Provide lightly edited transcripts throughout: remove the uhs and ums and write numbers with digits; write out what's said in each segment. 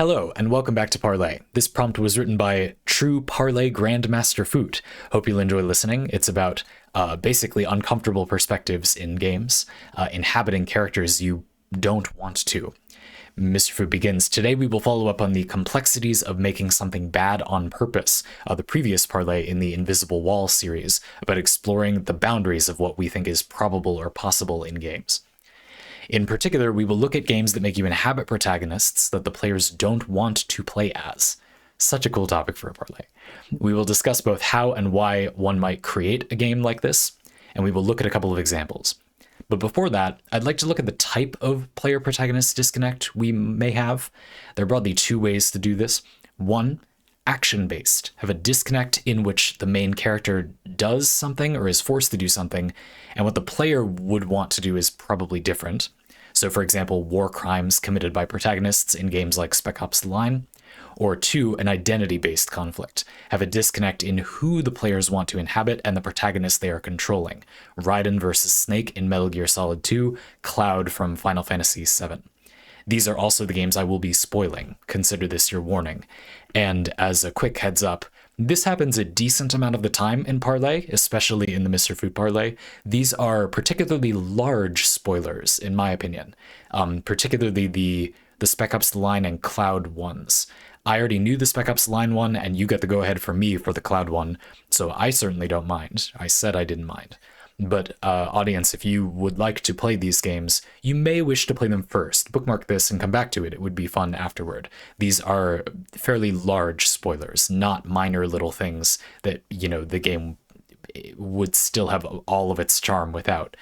Hello, and welcome back to Parlay. This prompt was written by True Parley Grandmaster Foot. Hope you'll enjoy listening. It's about basically uncomfortable perspectives in games, inhabiting characters you don't want to. Mr. Foot begins. Today we will follow up on the complexities of making something bad on purpose, the previous parlay in the Invisible Wall series, about exploring the boundaries of what we think is probable or possible in games. In particular, we will look at games that make you inhabit protagonists that the players don't want to play as. Such a cool topic for a parlay. We will discuss both how and why one might create a game like this, and we will look at a couple of examples. But before that, I'd like to look at the type of player-protagonist disconnect we may have. There are broadly two ways to do this. One, action-based. Have a disconnect in which the main character does something or is forced to do something, and what the player would want to do is probably different. So, for example, war crimes committed by protagonists in games like Spec Ops: The Line. Or two, an identity-based conflict. Have a disconnect in who the players want to inhabit and the protagonist they are controlling. Raiden versus Snake in Metal Gear Solid 2, Cloud from Final Fantasy VII. These are also the games I will be spoiling. Consider this your warning. And as a quick heads up, this happens a decent amount of the time in Parlay, especially in the Mr. Food Parlay. These are particularly large spoilers, in my opinion, particularly the Spec Ops: The Line and Cloud ones. I already knew the Spec Ops: The Line one, and you got the go-ahead from me for the Cloud one, so I certainly don't mind. I said I didn't mind. But audience, if you would like to play these games, you may wish to play them first. Bookmark this and come back to it. It would be fun afterward. These are fairly large spoilers, not minor little things that, the game would still have all of its charm without.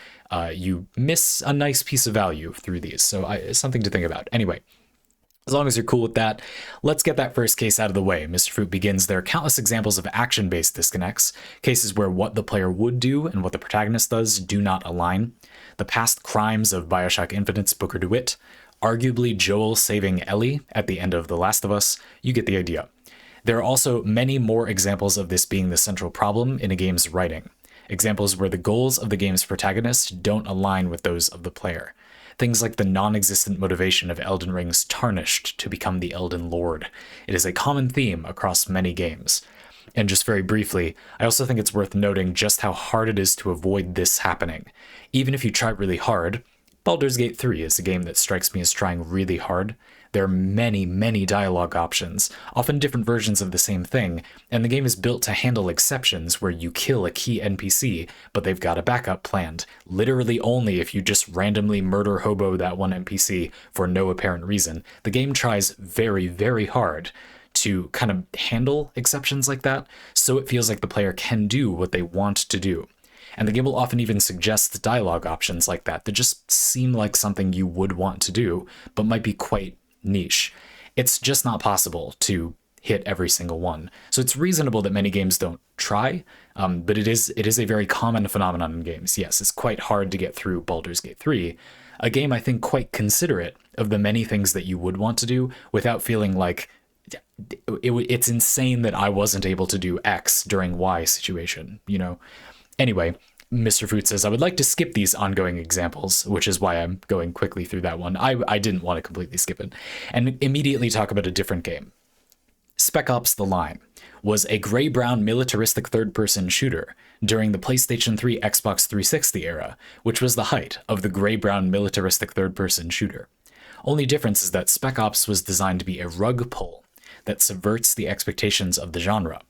You miss a nice piece of value through these, so something to think about. Anyway. As long as you're cool with that, let's get that first case out of the way. Mr. Fruit begins. There are countless examples of action-based disconnects, cases where what the player would do and what the protagonist does do not align. The past crimes of Bioshock Infinite's Booker DeWitt, arguably Joel saving Ellie at the end of The Last of Us. You get the idea. There are also many more examples of this being the central problem in a game's writing. Examples where the goals of the game's protagonist don't align with those of the player. Things like the non-existent motivation of Elden Ring's Tarnished to become the Elden Lord. It is a common theme across many games. And just very briefly, I also think it's worth noting just how hard it is to avoid this happening. Even if you try really hard, Baldur's Gate 3 is a game that strikes me as trying really hard. There are many, many dialogue options, often different versions of the same thing, and the game is built to handle exceptions where you kill a key NPC, but they've got a backup planned, literally only if you just randomly murder hobo that one NPC for no apparent reason. The game tries very, very hard to kind of handle exceptions like that, so it feels like the player can do what they want to do. And the game will often even suggest dialogue options like that just seem like something you would want to do, but might be quite niche. It's just not possible to hit every single one. So it's reasonable that many games don't try, but it is a very common phenomenon in games. Yes, it's quite hard to get through Baldur's Gate 3, a game I think quite considerate of the many things that you would want to do without feeling like it's insane that I wasn't able to do X during Y situation, Anyway, Mr. Foot says, I would like to skip these ongoing examples, which is why I'm going quickly through that one. I didn't want to completely skip it, and immediately talk about a different game. Spec Ops: The Line was a gray-brown militaristic third-person shooter during the PlayStation 3 Xbox 360 era, which was the height of the gray-brown militaristic third-person shooter. Only difference is that Spec Ops was designed to be a rug pull that subverts the expectations of the genre.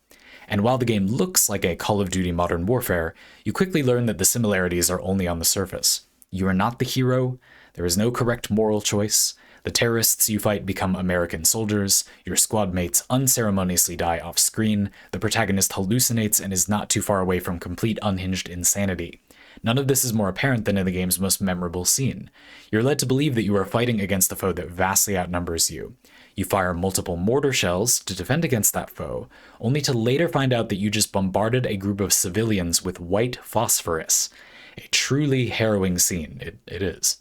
And while the game looks like a Call of Duty Modern Warfare, you quickly learn that the similarities are only on the surface. You are not the hero, there is no correct moral choice, the terrorists you fight become American soldiers, your squad mates unceremoniously die off screen, the protagonist hallucinates and is not too far away from complete unhinged insanity. None of this is more apparent than in the game's most memorable scene. You're led to believe that you are fighting against a foe that vastly outnumbers you. You fire multiple mortar shells to defend against that foe, only to later find out that you just bombarded a group of civilians with white phosphorus. A truly harrowing scene, it is.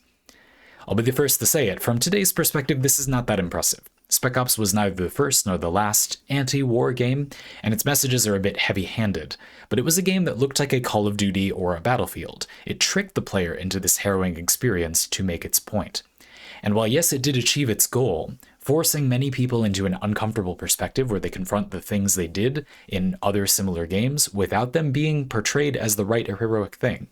I'll be the first to say it, from today's perspective, this is not that impressive. Spec Ops was neither the first nor the last anti-war game, and its messages are a bit heavy-handed, but it was a game that looked like a Call of Duty or a Battlefield. It tricked the player into this harrowing experience to make its point. And while yes, it did achieve its goal, forcing many people into an uncomfortable perspective where they confront the things they did in other similar games without them being portrayed as the right or heroic thing.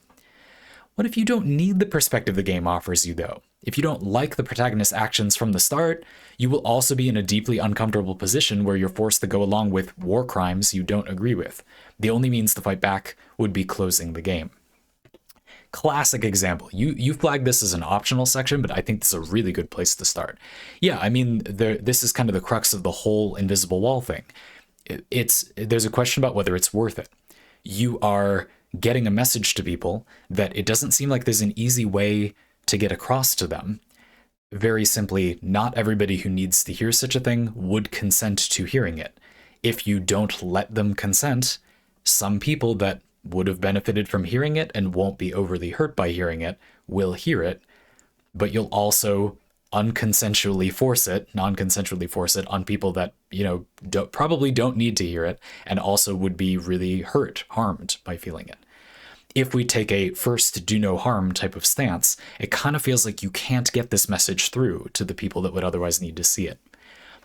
What if you don't need the perspective the game offers you, though? If you don't like the protagonist's actions from the start, you will also be in a deeply uncomfortable position where you're forced to go along with war crimes you don't agree with. The only means to fight back would be closing the game. Classic example. You flagged this as an optional section, but I think this is a really good place to start. Yeah, I mean, this is kind of the crux of the whole invisible wall thing. There's a question about whether it's worth it. You are getting a message to people that it doesn't seem like there's an easy way to get across to them. Very simply, not everybody who needs to hear such a thing would consent to hearing it. If you don't let them consent, some people that would have benefited from hearing it and won't be overly hurt by hearing it will hear it, but you'll also non-consensually force it on people that, probably don't need to hear it and also would be really harmed by feeling it. If we take a first do no harm type of stance, it kind of feels like you can't get this message through to the people that would otherwise need to see it.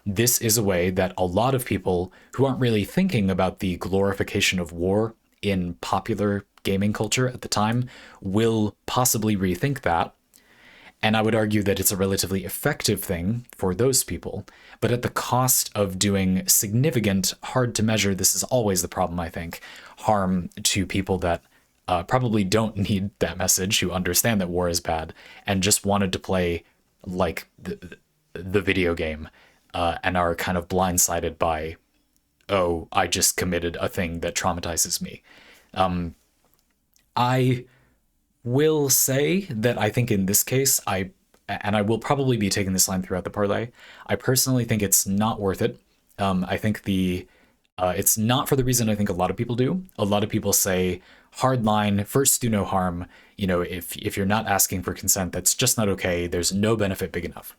This is a way that a lot of people who aren't really thinking about the glorification of war in popular gaming culture at the time will possibly rethink that. And I would argue that it's a relatively effective thing for those people, but at the cost of doing significant, hard to measure, this is always the problem, I think, harm to people that probably don't need that message, who understand that war is bad and just wanted to play like the video game and are kind of blindsided by, oh, I just committed a thing that traumatizes me. I will say that I think in this case, I will probably be taking this line throughout the parlay, I personally think it's not worth it. I think it's not for the reason I think a lot of people do. A lot of people say, hard line, first do no harm. If you're not asking for consent, that's just not okay. There's no benefit big enough.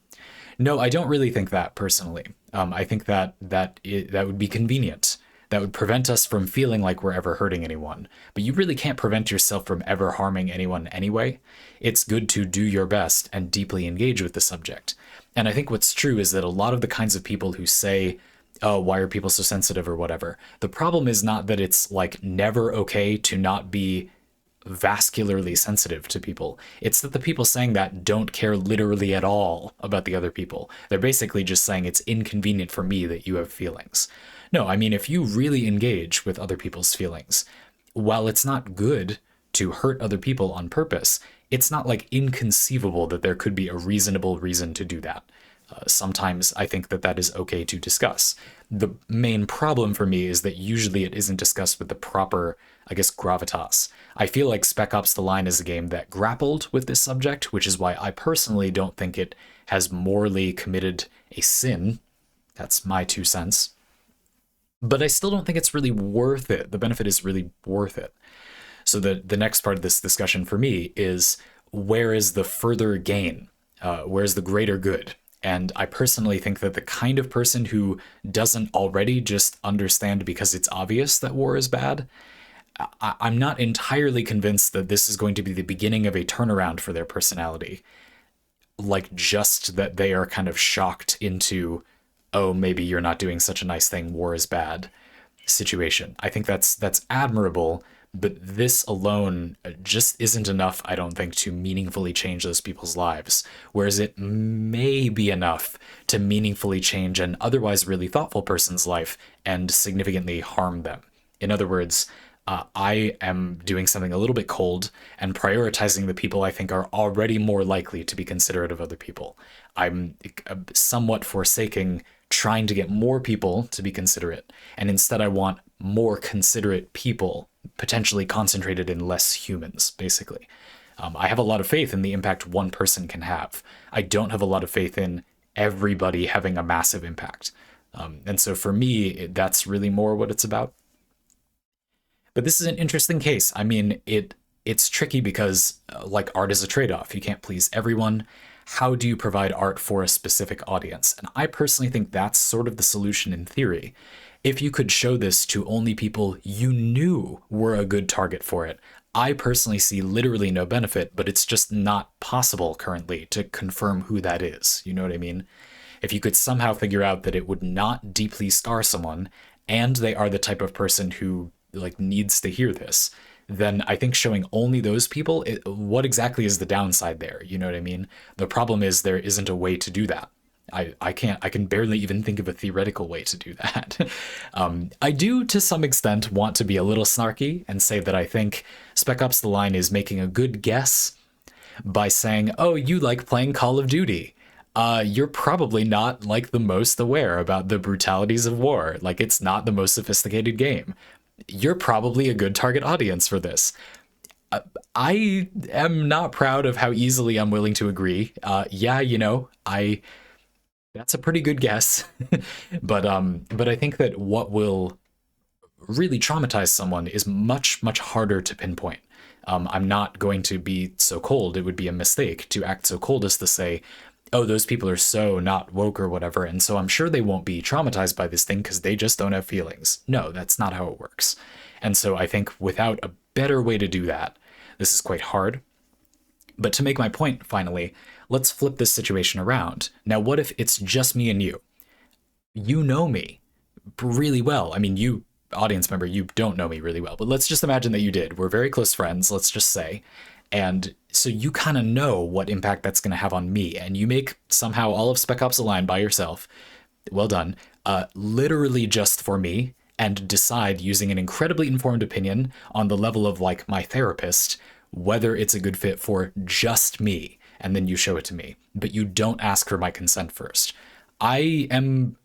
No, I don't really think that personally. I think that would be convenient. That would prevent us from feeling like we're ever hurting anyone. But you really can't prevent yourself from ever harming anyone anyway. It's good to do your best and deeply engage with the subject. And I think what's true is that a lot of the kinds of people who say, oh, why are people so sensitive or whatever, the problem is not that it's like never okay to not be vascularly sensitive to people. It's that the people saying that don't care literally at all about the other people. They're basically just saying it's inconvenient for me that you have feelings. No, I mean, if you really engage with other people's feelings, while it's not good to hurt other people on purpose, it's not like inconceivable that there could be a reasonable reason to do that. Sometimes I think that is okay to discuss. The main problem for me is that usually it isn't discussed with the proper, gravitas. I feel like Spec Ops: The Line is a game that grappled with this subject, which is why I personally don't think it has morally committed a sin. That's my 2 cents. But I still don't think it's really worth it. The benefit is really worth it. So the next part of this discussion for me is, where is the further gain? Where's the greater good? And I personally think that the kind of person who doesn't already just understand because it's obvious that war is bad, I'm not entirely convinced that this is going to be the beginning of a turnaround for their personality. Like, just that they are kind of shocked into, oh, maybe you're not doing such a nice thing, war is bad situation. I think that's admirable, but this alone just isn't enough, I don't think, to meaningfully change those people's lives. Whereas it may be enough to meaningfully change an otherwise really thoughtful person's life and significantly harm them. In other words, I am doing something a little bit cold and prioritizing the people I think are already more likely to be considerate of other people. I'm somewhat forsaking trying to get more people to be considerate, and instead I want more considerate people, potentially concentrated in less humans, basically. I have a lot of faith in the impact one person can have. I don't have a lot of faith in everybody having a massive impact. And so for me, that's really more what it's about. But this is an interesting case. I mean, it's tricky because art is a trade-off. You can't please everyone. How do you provide art for a specific audience? And I personally think that's sort of the solution in theory. If you could show this to only people you knew were a good target for it, I personally see literally no benefit, but it's just not possible currently to confirm who that is. You know what I mean? if you could somehow figure out that it would not deeply scar someone, and they are the type of person who like needs to hear this, then I think showing only those people, what exactly is the downside there? You know what I mean? The problem is there isn't a way to do that. I can barely even think of a theoretical way to do that. I do, to some extent, want to be a little snarky and say that I think Spec Ops: The Line is making a good guess by saying, oh, you like playing Call of Duty. You're probably not like the most aware about the brutalities of war. Like, it's not the most sophisticated game. You're probably a good target audience for this. I am not proud of how easily I'm willing to agree. Yeah, you know, that's a pretty good guess. but I think that what will really traumatize someone is much, much harder to pinpoint. I'm not going to be so cold. It would be a mistake to act so cold as to say, oh, those people are so not woke or whatever, and so I'm sure they won't be traumatized by this thing because they just don't have feelings. No, that's not how it works. And so I think without a better way to do that, this is quite hard. But to make my point, finally, let's flip this situation around. Now, what if it's just me and you? You know me really well. I mean, you, audience member, you don't know me really well, but let's just imagine that you did. We're very close friends, let's just say. And so you kind of know what impact that's going to have on me. And you make somehow all of Spec Ops: The Line by yourself. Well done. Literally just for me, and decide using an incredibly informed opinion on the level of like my therapist, whether it's a good fit for just me, and then you show it to me, but you don't ask for my consent first. I am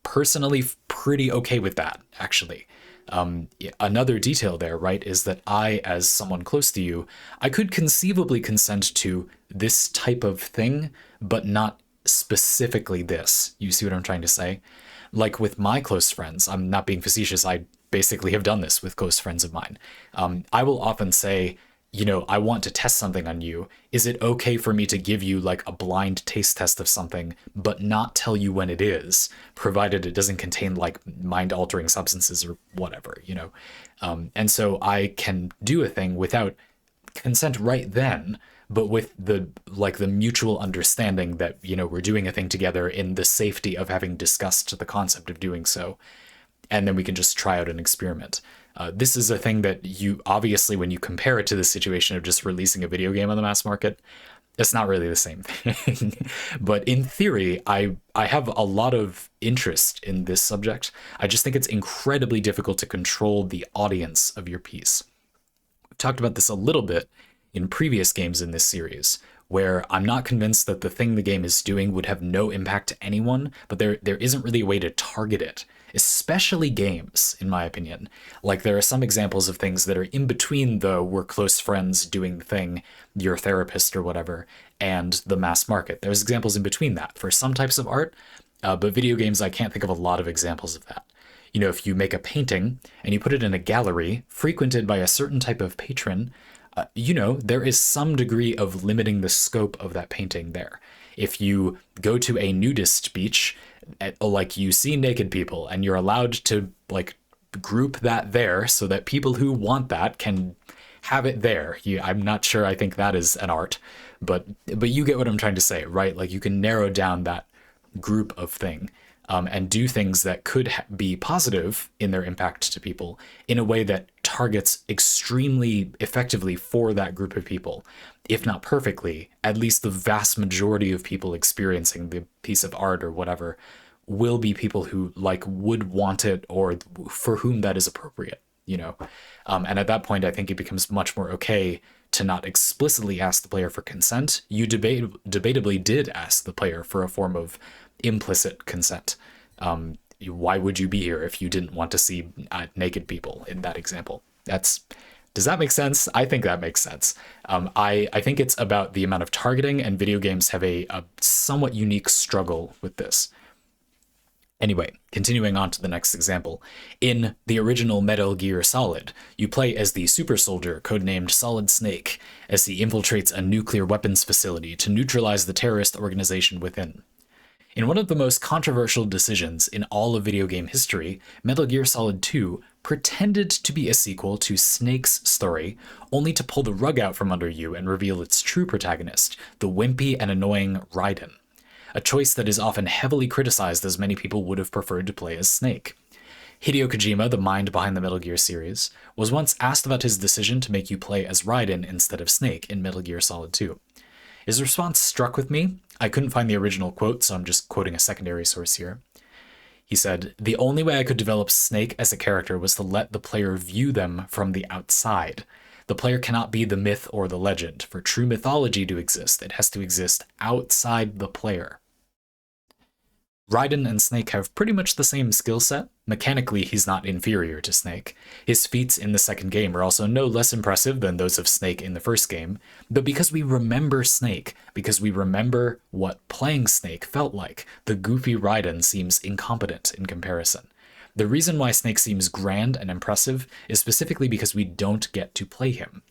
personally pretty okay with that, actually. Another detail there, right, is that I, as someone close to you, I could conceivably consent to this type of thing, but not specifically this. You see what I'm trying to say? Like with my close friends, I'm not being facetious, I basically have done this with close friends of mine. I will often say, you know, I want to test something on you. Is it okay for me to give you like a blind taste test of something, but not tell you when it is, provided it doesn't contain like mind-altering substances or whatever, you know? And so I can do a thing without consent right then, but with the mutual understanding that, you know, we're doing a thing together in the safety of having discussed the concept of doing so. And then we can just try out an experiment. This is a thing that you obviously, when you compare it to the situation of just releasing a video game on the mass market, it's not really the same thing. But in theory, I have a lot of interest in this subject. I just think it's incredibly difficult to control the audience of your piece. We've talked about this a little bit in previous games in this series, where I'm not convinced that the thing the game is doing would have no impact to anyone, but there isn't really a way to target it, especially games, in my opinion. Like, there are some examples of things that are in between the we're close friends doing the thing, your therapist or whatever, and the mass market. There's examples in between that for some types of art, but video games, I can't think of a lot of examples of that. You know, if you make a painting and you put it in a gallery frequented by a certain type of patron, you know, there is some degree of limiting the scope of that painting there. If you go to a nudist beach, like you see naked people, and you're allowed to like group that there so that people who want that can have it there. I'm not sure I think that is an art, but you get what I'm trying to say, right? Like, you can narrow down that group of thing. And do things that could be positive in their impact to people in a way that targets extremely effectively for that group of people. If not perfectly, at least the vast majority of people experiencing the piece of art or whatever will be people who like would want it, or for whom that is appropriate, you know? And at that point, I think it becomes much more okay to not explicitly ask the player for consent. You debatably did ask the player for a form of implicit consent. Why would you be here if you didn't want to see naked people in that example? Does that make sense? I think that makes sense. I think it's about the amount of targeting, and video games have a somewhat unique struggle with this. Anyway, continuing on to the next example. In the original Metal Gear Solid, you play as the super soldier codenamed Solid Snake as he infiltrates a nuclear weapons facility to neutralize the terrorist organization within. In one of the most controversial decisions in all of video game history, Metal Gear Solid 2 pretended to be a sequel to Snake's story, only to pull the rug out from under you and reveal its true protagonist, the wimpy and annoying Raiden. a choice that is often heavily criticized as many people would have preferred to play as Snake. Hideo Kojima, the mind behind the Metal Gear series, was once asked about his decision to make you play as Raiden instead of Snake in Metal Gear Solid 2. His response struck with me. I couldn't find the original quote, so I'm just quoting a secondary source here. He said, "The only way I could develop Snake as a character was to let the player view them from the outside. The player cannot be the myth or the legend. For true mythology to exist, it has to exist outside the player." Raiden and Snake have pretty much the same skill set. Mechanically, he's not inferior to Snake. His feats in the second game are also no less impressive than those of Snake in the first game. But because we remember Snake, because we remember what playing Snake felt like, the goofy Raiden seems incompetent in comparison. The reason why Snake seems grand and impressive is specifically because we don't get to play him.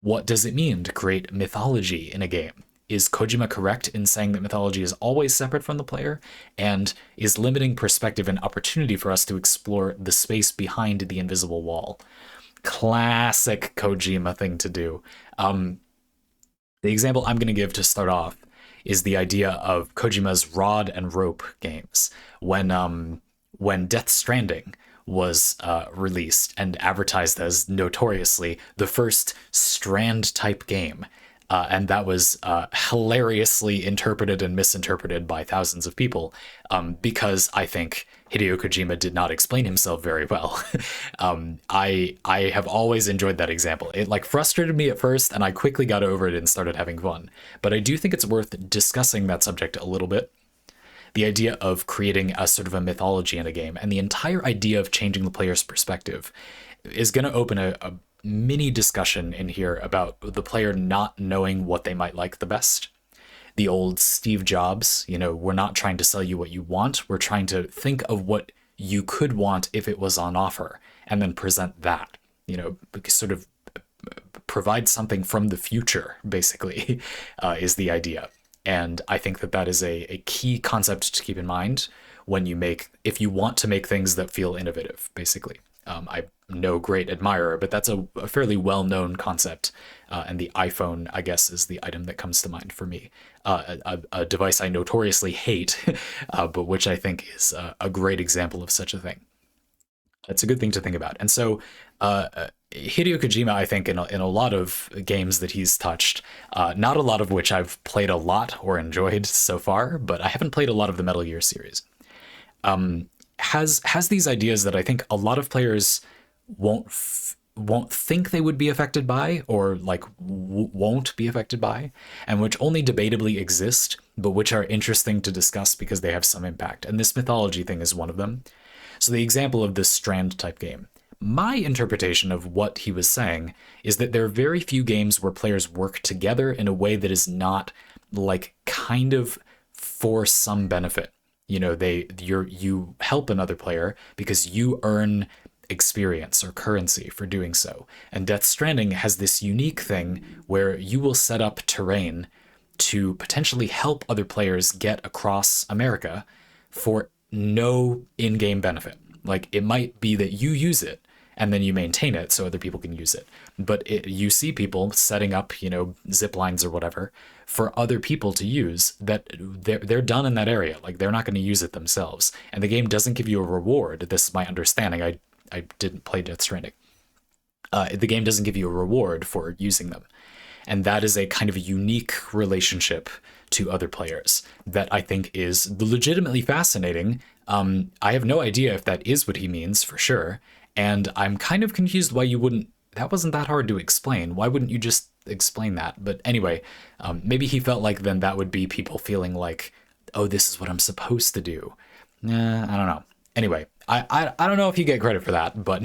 What does it mean to create mythology in a game? Is Kojima correct in saying that mythology is always separate from the player, and is limiting perspective an opportunity for us to explore the space behind the invisible wall? Classic Kojima thing to do. The example I'm going to give to start off is the idea of Kojima's rod and rope games. When Death Stranding was released and advertised as notoriously the first strand type game, and that was hilariously interpreted and misinterpreted by thousands of people, because I think Hideo Kojima did not explain himself very well. I have always enjoyed that example. It frustrated me at first, and I quickly got over it and started having fun. But I do think it's worth discussing that subject a little bit. The idea of creating a sort of a mythology in a game, and the entire idea of changing the player's perspective, is going to open a mini discussion in here about the player not knowing what they might like the best. The old Steve Jobs, we're not trying to sell you what you want, we're trying to think of what you could want if it was on offer, and then present that, sort of provide something from the future, basically, is the idea. And I think that is a key concept to keep in mind if you want to make things that feel innovative, basically. I'm no great admirer, but that's a fairly well-known concept. And the iPhone, I guess, is the item that comes to mind for me. A device I notoriously hate, but which I think is a great example of such a thing. It's a good thing to think about. And so Hideo Kojima, I think, in a lot of games that he's touched, not a lot of which I've played a lot or enjoyed so far, but I haven't played a lot of the Metal Gear series, has these ideas that I think a lot of players won't think they would be affected by, or won't be affected by, and which only debatably exist, but which are interesting to discuss because they have some impact. And this mythology thing is one of them. So the example of this strand type game, my interpretation of what he was saying is that there are very few games where players work together in a way that is not kind of for some benefit. You help another player because you earn experience or currency for doing so. And Death Stranding has this unique thing where you will set up terrain to potentially help other players get across America for no in-game benefit. It might be that you use it and then you maintain it so other people can use it. But you see people setting up, zip lines or whatever for other people to use that they're done in that area. They're not going to use it themselves. And the game doesn't give you a reward. This is my understanding. I didn't play Death Stranding. The game doesn't give you a reward for using them. And that is a kind of a unique relationship to other players that I think is legitimately fascinating. I have no idea if that is what he means for sure. And I'm kind of confused why you wouldn't. That wasn't that hard to explain. Why wouldn't you just explain that? But anyway, maybe he felt like then that would be people feeling like, oh, this is what I'm supposed to do. I don't know. Anyway, I don't know if you get credit for that, but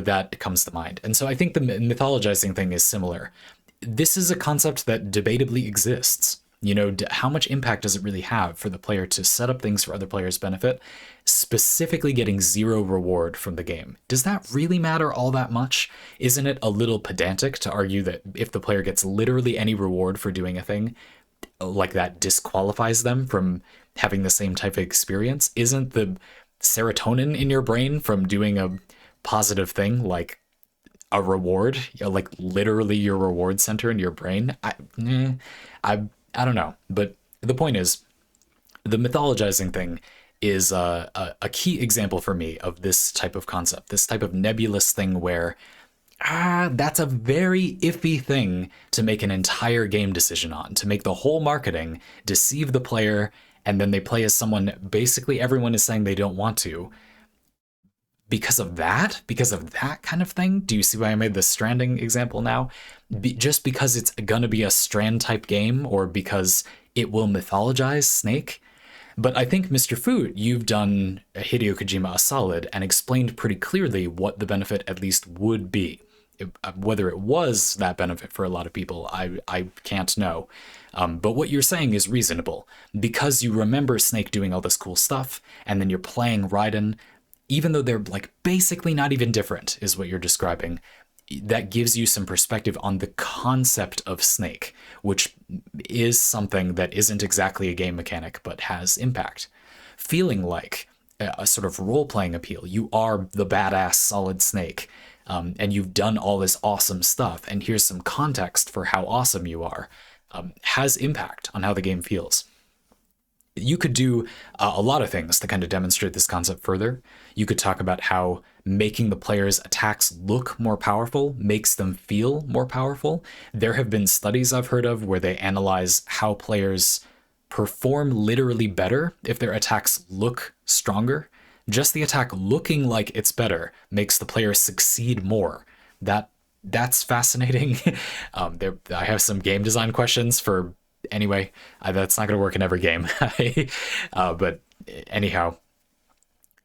that comes to mind. And so I think the mythologizing thing is similar. This is a concept that debatably exists. How much impact does it really have for the player to set up things for other players' benefit, specifically getting zero reward from the game? Does that really matter all that much? Isn't it a little pedantic to argue that if the player gets literally any reward for doing a thing, that disqualifies them from having the same type of experience? Isn't the serotonin in your brain from doing a positive thing a reward, literally your reward center in your brain? I don't know. But the point is, The mythologizing thing is a key example for me of this type of concept, this type of nebulous thing where that's a very iffy thing to make an entire game decision on, to make the whole marketing deceive the player, and then they play as someone basically everyone is saying they don't want to. Because of that kind of thing. Do you see why I made the Stranding example now? Just because it's gonna be a Strand type game, or because it will mythologize Snake. But I think, Mr. Foot, you've done Hideo Kojima a solid and explained pretty clearly what the benefit at least would be. Whether it was that benefit for a lot of people, I can't know. But what you're saying is reasonable. Because you remember Snake doing all this cool stuff, and then you're playing Raiden, even though they're like basically not even different, is what you're describing, that gives you some perspective on the concept of Snake, which is something that isn't exactly a game mechanic, but has impact. Feeling like a sort of role-playing appeal. You are the badass Solid Snake, and you've done all this awesome stuff, and here's some context for how awesome you are, has impact on how the game feels. You could do a lot of things to kind of demonstrate this concept further. You could talk about how making the player's attacks look more powerful makes them feel more powerful. There have been studies I've heard of where they analyze how players perform literally better if their attacks look stronger. Just the attack looking like it's better makes the player succeed more. That's fascinating. I have some game design questions for anyway, that's not going to work in every game. But anyhow,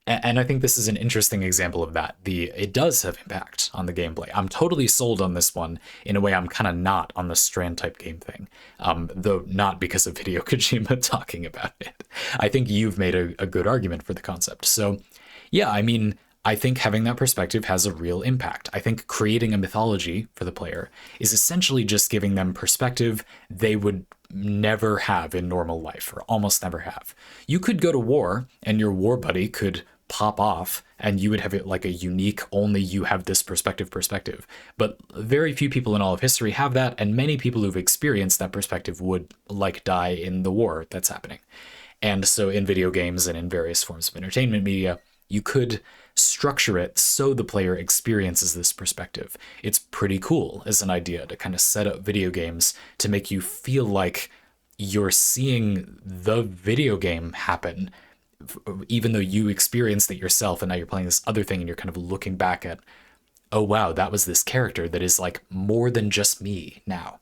and I think this is an interesting example of that. It does have impact on the gameplay. I'm totally sold on this one in a way I'm kind of not on the Strand type game thing, though not because of Hideo Kojima talking about it. I think you've made a good argument for the concept. So yeah, I mean, I think having that perspective has a real impact. I think creating a mythology for the player is essentially just giving them perspective they would never have in normal life, or almost never have. You could go to war and your war buddy could pop off and you would have it like a unique, only you have this perspective. But very few people in all of history have that, and many people who've experienced that perspective would like die in the war that's happening. And so in video games and in various forms of entertainment media, you could structure it so the player experiences this perspective. It's pretty cool as an idea to kind of set up video games to make you feel like you're seeing the video game happen, even though you experienced it yourself and now you're playing this other thing and you're kind of looking back at, oh wow, that was this character that is like more than just me now.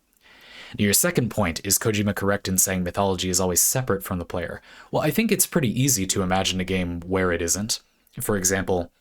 Now, your second point, is Kojima correct in saying mythology is always separate from the player? Well, I think it's pretty easy to imagine a game where it isn't. For example,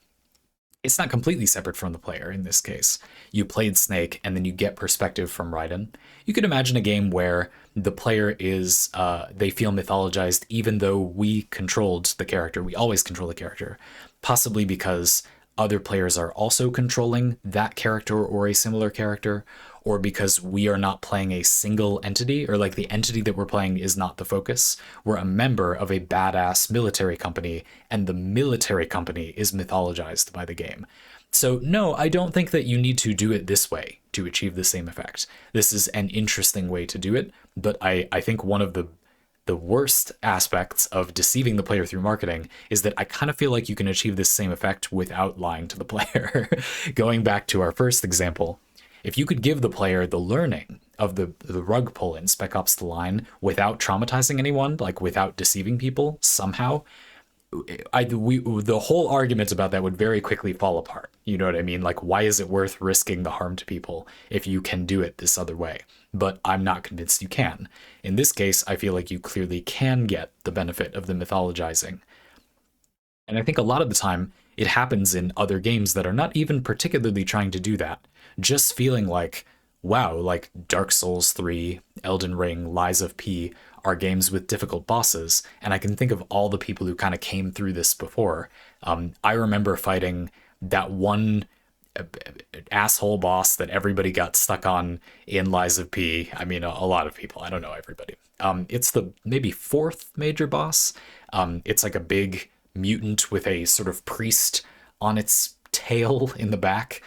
it's not completely separate from the player in this case. You played Snake and then you get perspective from Raiden. You could imagine a game where the player is, they feel mythologized even though we controlled the character. We always control the character, possibly because other players are also controlling that character or a similar character, or because we are not playing a single entity, or like the entity that we're playing is not the focus. We're a member of a badass military company, and the military company is mythologized by the game. So no, I don't think that you need to do it this way to achieve the same effect. This is an interesting way to do it, but I think one of the worst aspects of deceiving the player through marketing is that I kind of feel like you can achieve this same effect without lying to the player. Going back to our first example, if you could give the player the learning of the rug pull in Spec Ops: The Line without traumatizing anyone, like without deceiving people somehow, the whole argument about that would very quickly fall apart. You know what I mean? Like, why is it worth risking the harm to people if you can do it this other way? But I'm not convinced you can. In this case, I feel like you clearly can get the benefit of the mythologizing. And I think a lot of the time it happens in other games that are not even particularly trying to do that. Just feeling like, wow, like Dark Souls 3, Elden Ring, Lies of P are games with difficult bosses, and I can think of all the people who kind of came through this before. I remember fighting that one asshole boss that everybody got stuck on in Lies of P. I mean, a lot of people. I don't know everybody. It's the maybe fourth major boss. It's like a big mutant with a sort of priest on its tail in the back.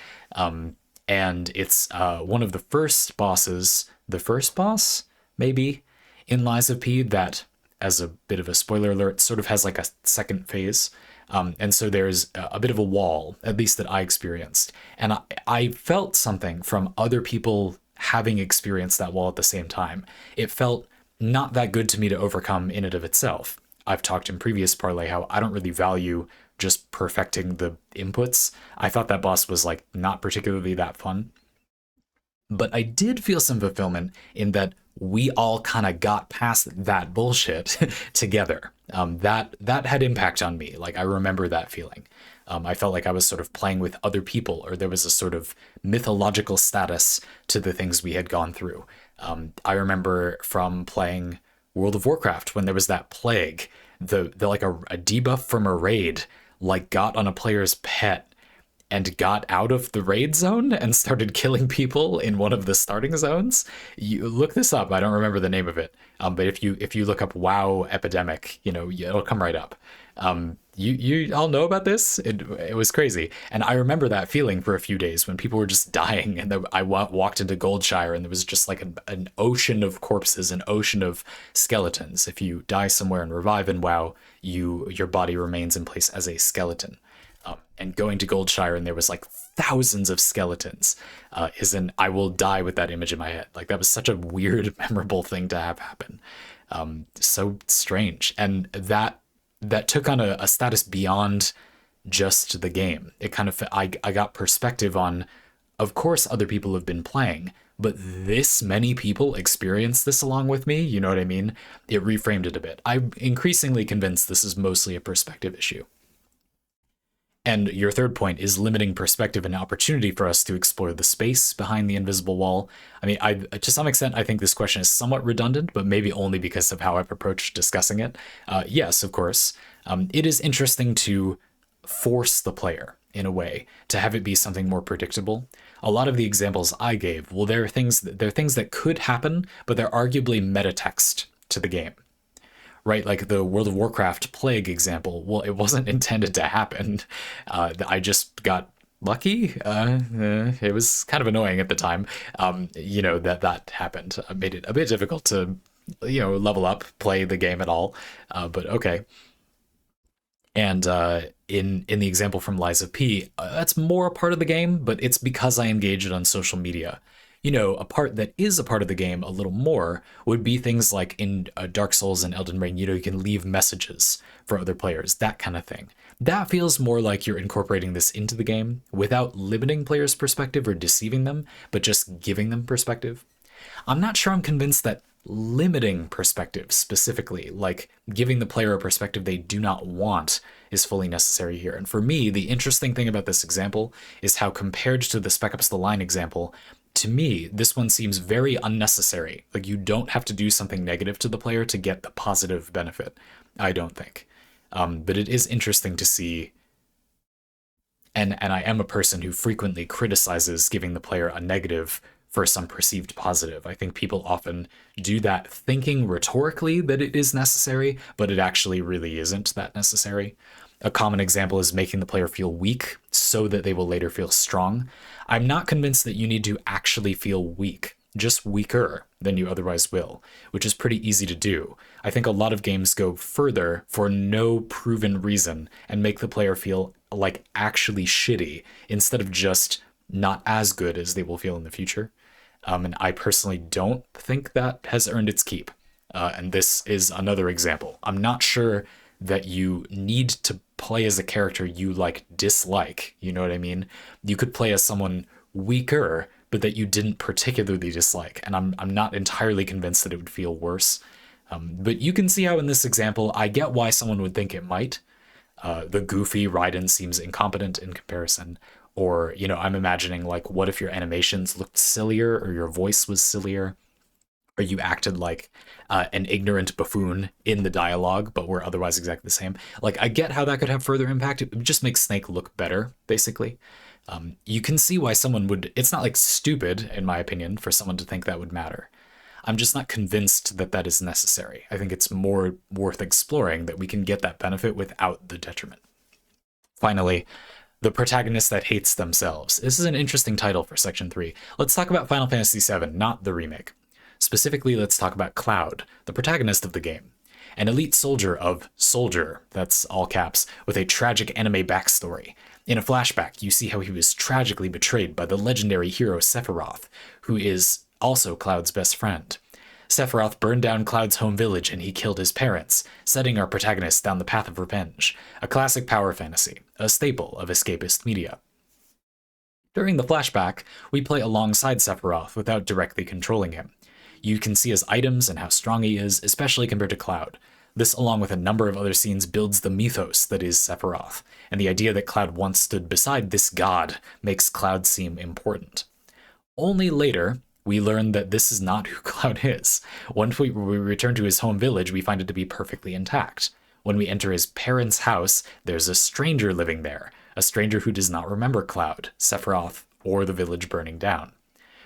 And it's one of the first bosses, the first boss, maybe, in Lies of P that as a bit of a spoiler alert, sort of has like a second phase. And so there's a bit of a wall, at least that I experienced. And I felt something from other people having experienced that wall at the same time. It felt not that good to me to overcome in and of itself. I've talked in previous Parlay how I don't really value just perfecting the inputs. I thought that boss was like not particularly that fun. But I did feel some fulfillment in that we all kind of got past that bullshit together. That had impact on me. Like I remember that feeling. I felt like I was sort of playing with other people, or there was a sort of mythological status to the things we had gone through. I remember from playing World of Warcraft when there was that plague, the like a debuff from a raid like got on a player's pet and got out of the raid zone and started killing people in one of the starting zones. You look this up. I don't remember the name of it. But if you look up WoW epidemic, it'll come right up. You all know about this? It was crazy. And I remember that feeling for a few days when people were just dying, and I walked into Goldshire and there was just like an ocean of corpses, an ocean of skeletons. If you die somewhere and revive in WoW, your body remains in place as a skeleton. And going to Goldshire and there was like thousands of skeletons I will die with that image in my head. Like that was such a weird, memorable thing to have happen. So strange. And that took on a status beyond just the game. It kind of, I got perspective on, of course, other people have been playing, but this many people experience this along with me. You know what I mean? It reframed it a bit. I'm increasingly convinced this is mostly a perspective issue. And your third point is limiting perspective and opportunity for us to explore the space behind the invisible wall. I mean, to some extent, I think this question is somewhat redundant, but maybe only because of how I've approached discussing it. Yes, of course. It is interesting to force the player, in a way, to have it be something more predictable. A lot of the examples I gave, well, there are things that could happen, but they're arguably metatext to the game. Right, like the World of Warcraft plague example. Well, it wasn't intended to happen. I just got lucky. It was kind of annoying at the time. That happened. It made it a bit difficult to, level up, play the game at all. But okay. And in the example from Liza P, that's more a part of the game, but it's because I engage it on social media. A part that is a part of the game a little more would be things like in Dark Souls and Elden Ring, you can leave messages for other players, that kind of thing. That feels more like you're incorporating this into the game without limiting players' perspective or deceiving them, but just giving them perspective. I'm not sure I'm convinced that limiting perspective specifically, like giving the player a perspective they do not want, is fully necessary here. And for me, the interesting thing about this example is how, compared to the Spec Ops: The Line example, to me, this one seems very unnecessary. Like, you don't have to do something negative to the player to get the positive benefit, I don't think. But it is interesting to see, and I am a person who frequently criticizes giving the player a negative for some perceived positive. I think people often do that thinking rhetorically that it is necessary, but it actually really isn't that necessary. A common example is making the player feel weak so that they will later feel strong. I'm not convinced that you need to actually feel weak, just weaker than you otherwise will, which is pretty easy to do. I think a lot of games go further for no proven reason and make the player feel like actually shitty instead of just not as good as they will feel in the future. And I personally don't think that has earned its keep. And this is another example. I'm not sure that you need to play as a character you dislike. You know what I mean? You could play as someone weaker, but that you didn't particularly dislike. And I'm not entirely convinced that it would feel worse. But you can see how in this example, I get why someone would think it might. The goofy Raiden seems incompetent in comparison. Or, I'm imagining what if your animations looked sillier or your voice was sillier? Or you acted like an ignorant buffoon in the dialogue, but were otherwise exactly the same. I get how that could have further impact. It would just make Snake look better, basically. You can see why someone would... It's not stupid, in my opinion, for someone to think that would matter. I'm just not convinced that that is necessary. I think it's more worth exploring that we can get that benefit without the detriment. Finally, the protagonist that hates themselves. This is an interesting title for Section 3. Let's talk about Final Fantasy VII, not the remake. Specifically, let's talk about Cloud, the protagonist of the game. an elite soldier of Soldier, that's all caps, with a tragic anime backstory. In a flashback, you see how he was tragically betrayed by the legendary hero Sephiroth, who is also Cloud's best friend. Sephiroth burned down Cloud's home village and he killed his parents, setting our protagonist down the path of revenge, a classic power fantasy, a staple of escapist media. During the flashback, we play alongside Sephiroth without directly controlling him. You can see his items and how strong he is, especially compared to Cloud. This, along with a number of other scenes, builds the mythos that is Sephiroth, and the idea that Cloud once stood beside this god makes Cloud seem important. Only later, we learn that this is not who Cloud is. Once we return to his home village, we find it to be perfectly intact. When we enter his parents' house, there's a stranger living there, a stranger who does not remember Cloud, Sephiroth, or the village burning down.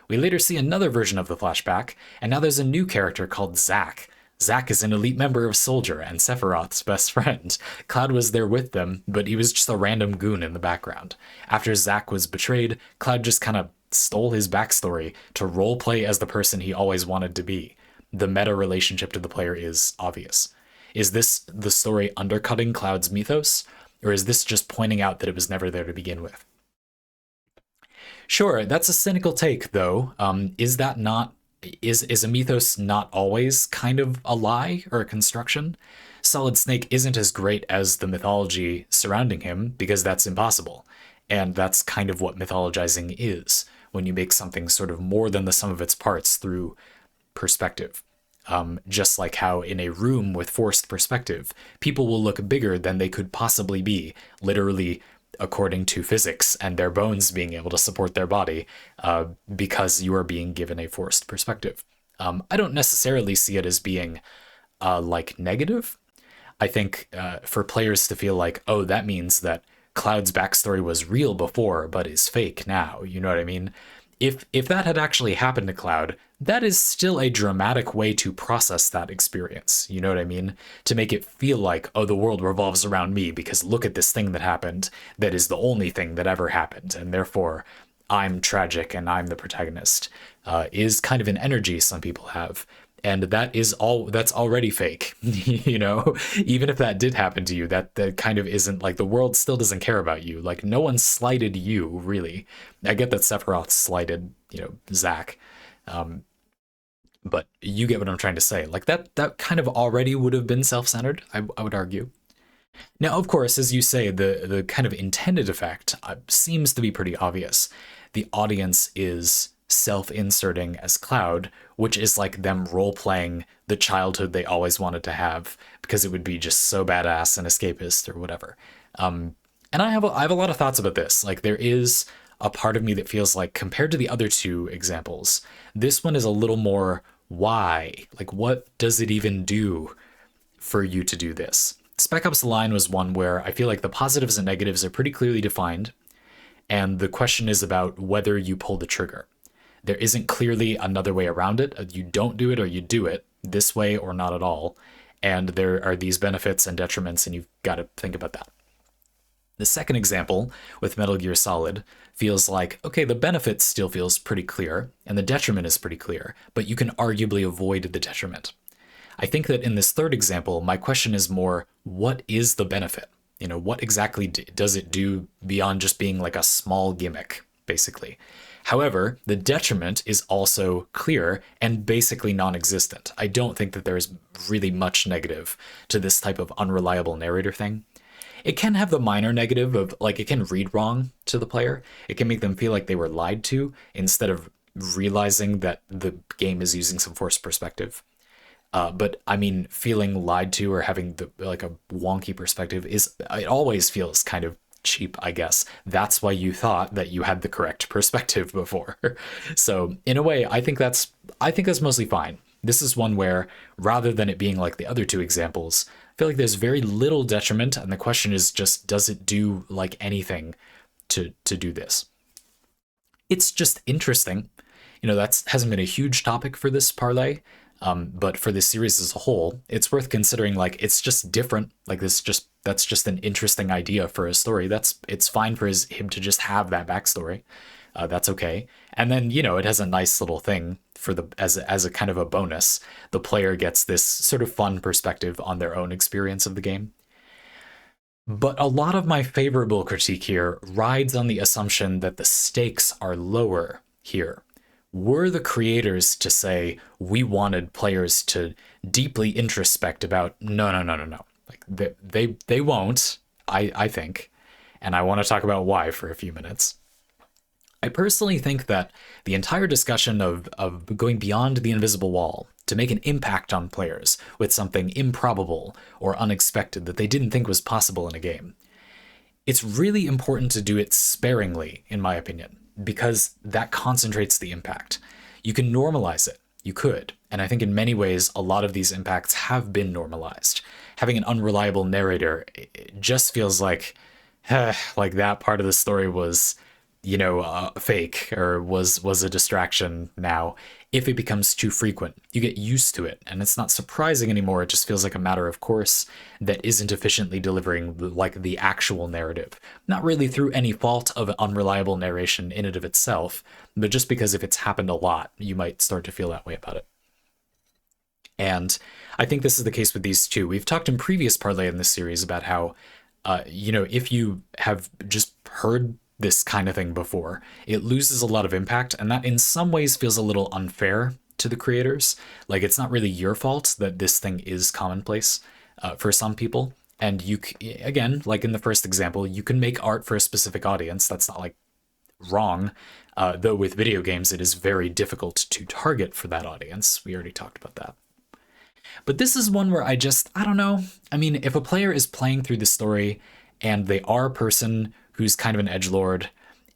We later see another version of the flashback, and now there's a new character called Zack. Zack is an elite member of Soldier and Sephiroth's best friend. Cloud was there with them, but he was just a random goon in the background. After Zack was betrayed, Cloud just kind of stole his backstory to roleplay as the person he always wanted to be. The meta relationship to the player is obvious. Is this the story undercutting Cloud's mythos, or is this just pointing out that it was never there to begin with? Sure, that's a cynical take, though. Is a mythos not always kind of a lie or a construction? Solid Snake isn't as great as the mythology surrounding him because that's impossible. And that's kind of what mythologizing is, when you make something sort of more than the sum of its parts through perspective. Just like how in a room with forced perspective, people will look bigger than they could possibly be, literally according to physics and their bones being able to support their body, because you are being given a forced perspective. I don't necessarily see it as being like negative. I think for players to feel like, oh, that means that Cloud's backstory was real before but is fake now, you know what I mean? If that had actually happened to Cloud, that is still a dramatic way to process that experience, you know what I mean? To make it feel like, oh, the world revolves around me because look at this thing that happened that is the only thing that ever happened, and therefore I'm tragic and I'm the protagonist, is kind of an energy some people have. And that's already fake, you know? Even if that did happen to you, that kind of isn't, like, the world still doesn't care about you. Like, no one slighted you, really. I get that Sephiroth slighted, Zack. But you get what I'm trying to say. Like, that kind of already would have been self-centered, I would argue. Now, of course, as you say, the kind of intended effect seems to be pretty obvious. The audience is self-inserting as Cloud, which is like them role-playing the childhood they always wanted to have because it would be just so badass and escapist or whatever. And I have a lot of thoughts about this. Like, there is a part of me that feels like, compared to the other two examples, this one is a little more why. Like, what does it even do for you to do this? Spec Ops: The Line was one where I feel like the positives and negatives are pretty clearly defined, and the question is about whether you pull the trigger. There isn't clearly another way around it. You don't do it or you do it this way or not at all. And there are these benefits and detriments, and you've got to think about that. The second example with Metal Gear Solid feels like, okay, the benefit still feels pretty clear and the detriment is pretty clear, but you can arguably avoid the detriment. I think that in this third example, my question is more, what is the benefit? What exactly does it do beyond just being like a small gimmick, basically? However, the detriment is also clear and basically non-existent. I don't think that there's really much negative to this type of unreliable narrator thing. It can have the minor negative of, like, it can read wrong to the player. It can make them feel like they were lied to instead of realizing that the game is using some forced perspective. But I mean, feeling lied to or having a wonky perspective it always feels kind of cheap, I guess. That's why you thought that you had the correct perspective before. So in a way, I think that's mostly fine. This is one where, rather than it being like the other two examples, I feel like there's very little detriment, and the question is just, does it do like anything to do this? It's just interesting. That hasn't been a huge topic for this parlay, but for this series as a whole, it's worth considering. Like, it's just different. Like, that's just an interesting idea for a story. It's fine for him to just have that backstory. That's okay. And then, you know, it has a nice little thing for the as a kind of a bonus. The player gets this sort of fun perspective on their own experience of the game. But a lot of my favorable critique here rides on the assumption that the stakes are lower here. Were the creators to say we wanted players to deeply introspect about no, like they won't, I think, and I want to talk about why for a few minutes. I personally think that the entire discussion of going beyond the invisible wall to make an impact on players with something improbable or unexpected that they didn't think was possible in a game, it's really important to do it sparingly, in my opinion, because that concentrates the impact. You can normalize it. You could. And I think in many ways, a lot of these impacts have been normalized. Having an unreliable narrator, it just feels like that part of the story was, you know, fake or was a distraction now. If it becomes too frequent, you get used to it, and it's not surprising anymore. It just feels like a matter of course that isn't efficiently delivering like the actual narrative. Not really through any fault of unreliable narration in and of itself, but just because if it's happened a lot, you might start to feel that way about it. And I think this is the case with these two. We've talked in previous parlay in this series about how, you know, if you have just heard this kind of thing before, it loses a lot of impact, and that in some ways feels a little unfair to the creators. Like, it's not really your fault that this thing is commonplace for some people. And you, again, like in the first example, you can make art for a specific audience. That's not like wrong. Though with video games, it is very difficult to target for that audience. We already talked about that. But this is one where I don't know. I mean, if a player is playing through the story and they are a person who's kind of an edgelord,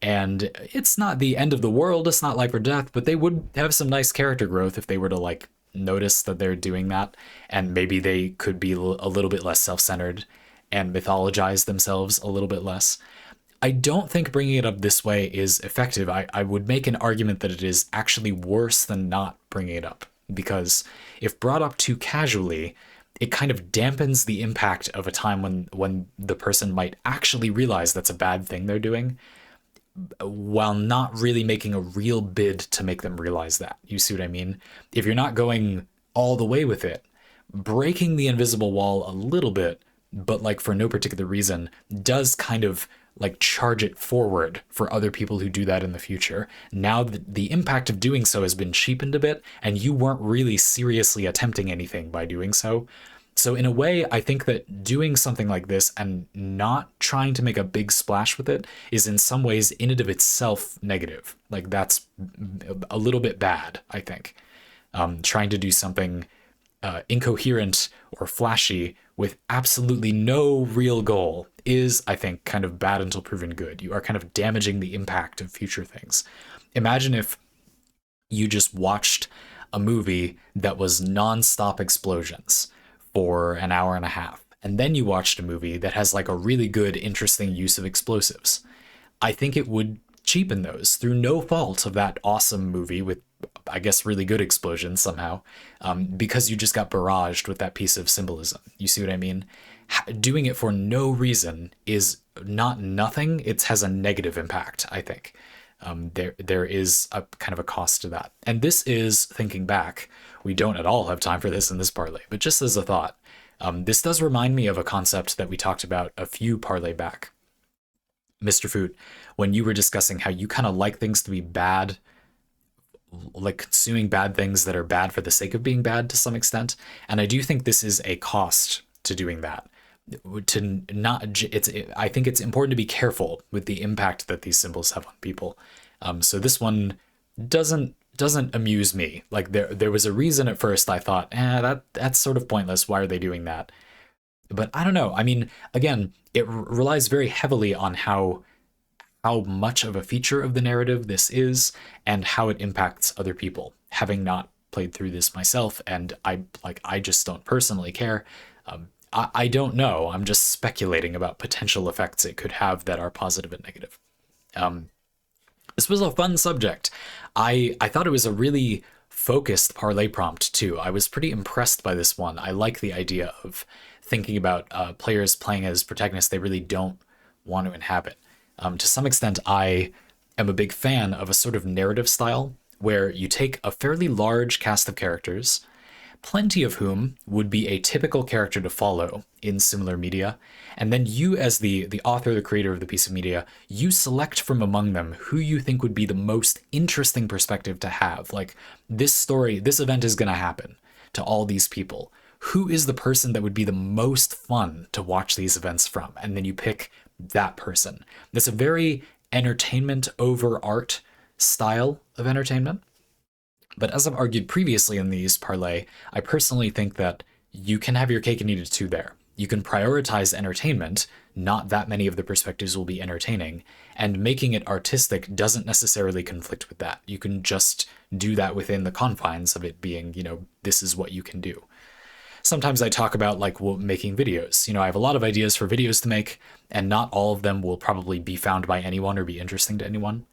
and it's not the end of the world, it's not life or death, but they would have some nice character growth if they were to like notice that they're doing that, and maybe they could be a little bit less self-centered and mythologize themselves a little bit less. I don't think bringing it up this way is effective. I would make an argument that it is actually worse than not bringing it up, because if brought up too casually, it kind of dampens the impact of a time when the person might actually realize that's a bad thing they're doing, while not really making a real bid to make them realize that. You see what I mean? If you're not going all the way with it, breaking the invisible wall a little bit, but like for no particular reason, does kind of like charge it forward for other people who do that in the future. Now the impact of doing so has been cheapened a bit, and you weren't really seriously attempting anything by doing so. So in a way, I think that doing something like this and not trying to make a big splash with it is in some ways in and of itself negative. Like, that's a little bit bad, I think. Trying to do something incoherent or flashy with absolutely no real goal is, I think, kind of bad until proven good. You are kind of damaging the impact of future things. Imagine if you just watched a movie that was non-stop explosions for an hour and a half, and then you watched a movie that has like a really good, interesting use of explosives. I think it would cheapen those through no fault of that awesome movie with, I guess, really good explosions somehow, because you just got barraged with that piece of symbolism. You see what I mean? Doing it for no reason is not nothing. It has a negative impact, I think. There is a kind of a cost to that. And this is, thinking back, we don't at all have time for this in this parlay, but just as a thought, this does remind me of a concept that we talked about a few parlay back. Mr. Foot, when you were discussing how you kind of like things to be bad, like consuming bad things that are bad for the sake of being bad to some extent. And I do think this is a cost to doing that. I think it's important to be careful with the impact that these symbols have on people. So this one doesn't amuse me. Like, there was a reason at first I thought, that's sort of pointless. Why are they doing that? But I don't know. I mean, again, it relies very heavily on how much of a feature of the narrative this is and how it impacts other people. Having not played through this myself, and I just don't personally care. I don't know. I'm just speculating about potential effects it could have that are positive and negative. This was a fun subject. I thought it was a really focused parlay prompt too. I was pretty impressed by this one. I like the idea of thinking about players playing as protagonists they really don't want to inhabit. To some extent, I am a big fan of a sort of narrative style where you take a fairly large cast of characters, plenty of whom would be a typical character to follow in similar media, and then you, as the author, the creator of the piece of media, you select from among them who you think would be the most interesting perspective to have. Like, this story, this event is going to happen to all these people. Who is the person that would be the most fun to watch these events from? And then you pick that person. That's a very entertainment over art style of entertainment. But as I've argued previously in these parlay, I personally think that you can have your cake and eat it too there. You can prioritize entertainment, not that many of the perspectives will be entertaining, and making it artistic doesn't necessarily conflict with that. You can just do that within the confines of it being, this is what you can do. Sometimes I talk about making videos. I have a lot of ideas for videos to make, and not all of them will probably be found by anyone or be interesting to anyone.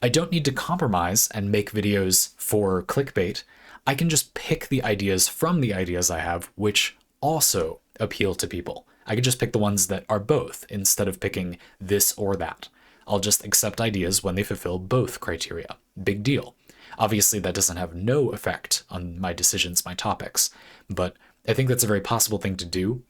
I don't need to compromise and make videos for clickbait. I can just pick the ideas from the ideas I have, which also appeal to people. I can just pick the ones that are both instead of picking this or that. I'll just accept ideas when they fulfill both criteria. Big deal. Obviously, that doesn't have no effect on my decisions, my topics, but I think that's a very possible thing to do.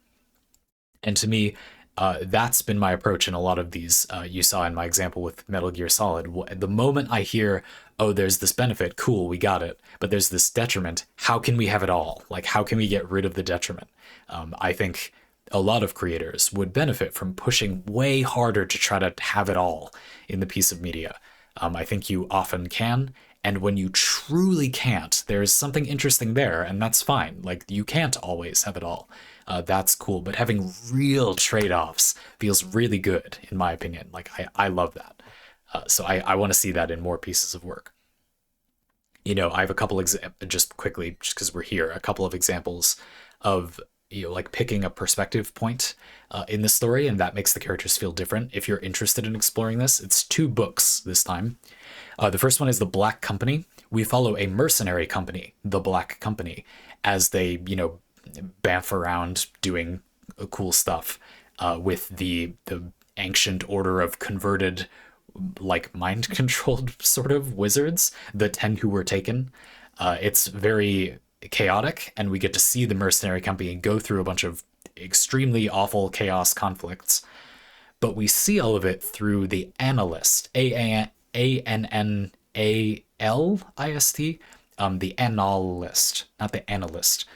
And to me, that's been my approach in a lot of these. You saw in my example with Metal Gear Solid. The moment I hear, oh, there's this benefit, cool, we got it, but there's this detriment, how can we have it all? How can we get rid of the detriment? I think a lot of creators would benefit from pushing way harder to try to have it all in the piece of media. I think you often can, and when you truly can't, there's something interesting there, and that's fine. You can't always have it all. That's cool, but having real trade-offs feels really good, in my opinion. I love that. So I want to see that in more pieces of work. I have a couple just quickly, just because we're here, a couple of examples of picking a perspective point in the story, and that makes the characters feel different. If you're interested in exploring this, it's 2 books this time. The first one is The Black Company. We follow a mercenary company, The Black Company, as they, bamf around doing cool stuff with the ancient order of converted, mind-controlled sort of wizards, the 10 who were taken. It's very chaotic, and we get to see the mercenary company go through a bunch of extremely awful chaos conflicts. But we see all of it through the analyst, Annalist, the analyst, not the analyst,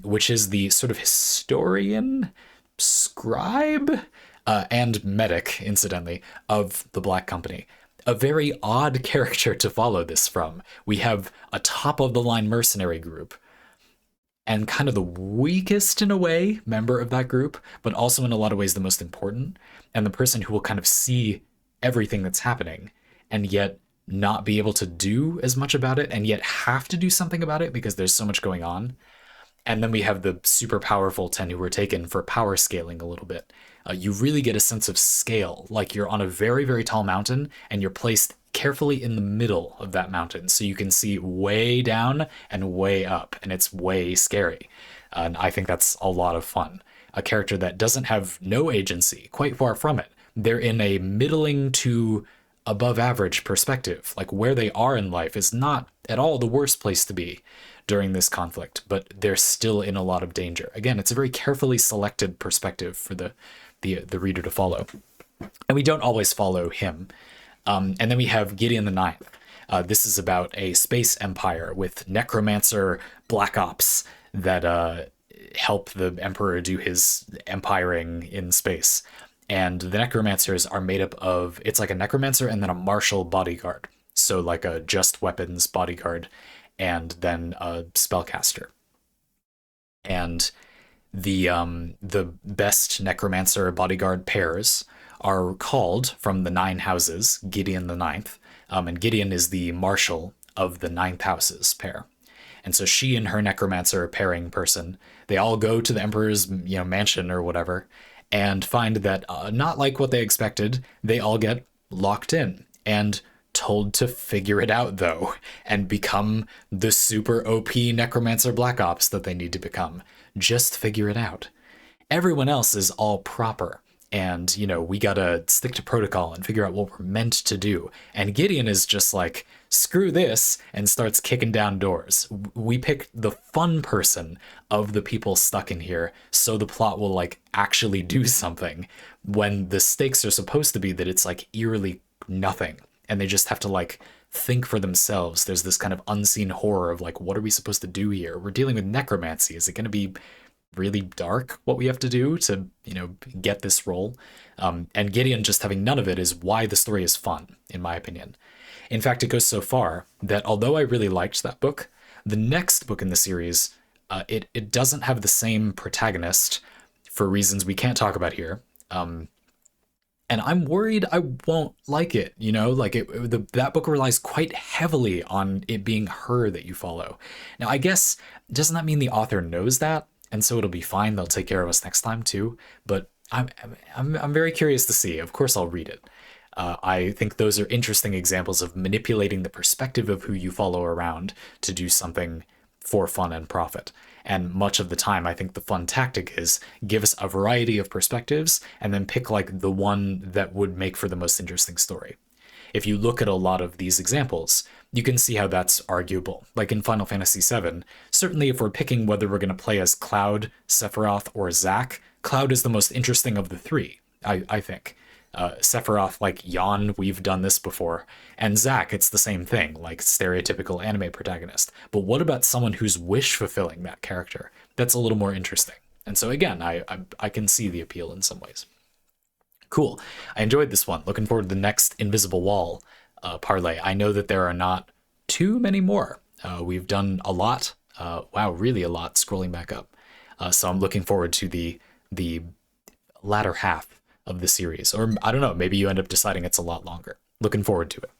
which is the sort of historian, scribe, and medic, incidentally, of the Black Company. A very odd character to follow this from. We have a top-of-the-line mercenary group, and kind of the weakest, in a way, member of that group, but also in a lot of ways the most important, and the person who will kind of see everything that's happening, and yet not be able to do as much about it, and yet have to do something about it because there's so much going on. And then we have the super powerful 10 who were taken for power scaling a little bit. You really get a sense of scale, like you're on a very, very tall mountain, and you're placed carefully in the middle of that mountain, so you can see way down and way up, and it's way scary. And I think that's a lot of fun. A character that doesn't have no agency, quite far from it. They're in a middling to above average perspective. Where they are in life is not at all the worst place to be during this conflict, but they're still in a lot of danger. Again, it's a very carefully selected perspective for the reader to follow. And we don't always follow him. And then we have Gideon the Ninth. This is about a space empire with necromancer black ops that help the emperor do his empiring in space. And the necromancers are made up of, it's like a necromancer and then a martial bodyguard. So a just weapons bodyguard and then a spellcaster. And the best necromancer bodyguard pairs are called, from the 9 houses, Gideon the Ninth. And Gideon is the marshal of the 9th houses pair. And so she and her necromancer pairing person, they all go to the emperor's mansion or whatever, and find that not like what they expected, they all get locked in and told to figure it out, though, and become the super OP necromancer black ops that they need to become. Just figure it out. Everyone else is all proper, and, you know, we gotta stick to protocol and figure out what we're meant to do. And Gideon is just like, screw this, and starts kicking down doors. We pick the fun person of the people stuck in here so the plot will like actually do something, when the stakes are supposed to be that it's like eerily nothing and they just have to like think for themselves. There's this kind of unseen horror of like, what are we supposed to do here? We're dealing with necromancy. Is it going to be really dark what we have to do to, you know, get this role? And Gideon just having none of it is why the story is fun, in my opinion. In fact, it goes so far that although I really liked that book, the next book in the series, it doesn't have the same protagonist for reasons we can't talk about here. And I'm worried I won't like it, you know, like that book relies quite heavily on it being her that you follow. Now, I guess, doesn't that mean the author knows that? And so it'll be fine. They'll take care of us next time too. But I'm very curious to see. Of course, I'll read it. I think those are interesting examples of manipulating the perspective of who you follow around to do something for fun and profit. And much of the time, I think the fun tactic is give us a variety of perspectives and then pick like the one that would make for the most interesting story. If you look at a lot of these examples, you can see how that's arguable. Like in Final Fantasy VII, certainly if we're picking whether we're going to play as Cloud, Sephiroth, or Zack, Cloud is the most interesting of the three, I think. Sephiroth, like yawn, we've done this before. And Zack, it's the same thing, like stereotypical anime protagonist. But what about someone who's wish fulfilling that character? That's a little more interesting. And so again, I can see the appeal in some ways. Cool. I enjoyed this one. Looking forward to the next Invisible Wall parlay. I know that there are not too many more. We've done a lot. Wow, really a lot, scrolling back up. So I'm looking forward to the latter half of the series. Or I don't know, maybe you end up deciding it's a lot longer. Looking forward to it.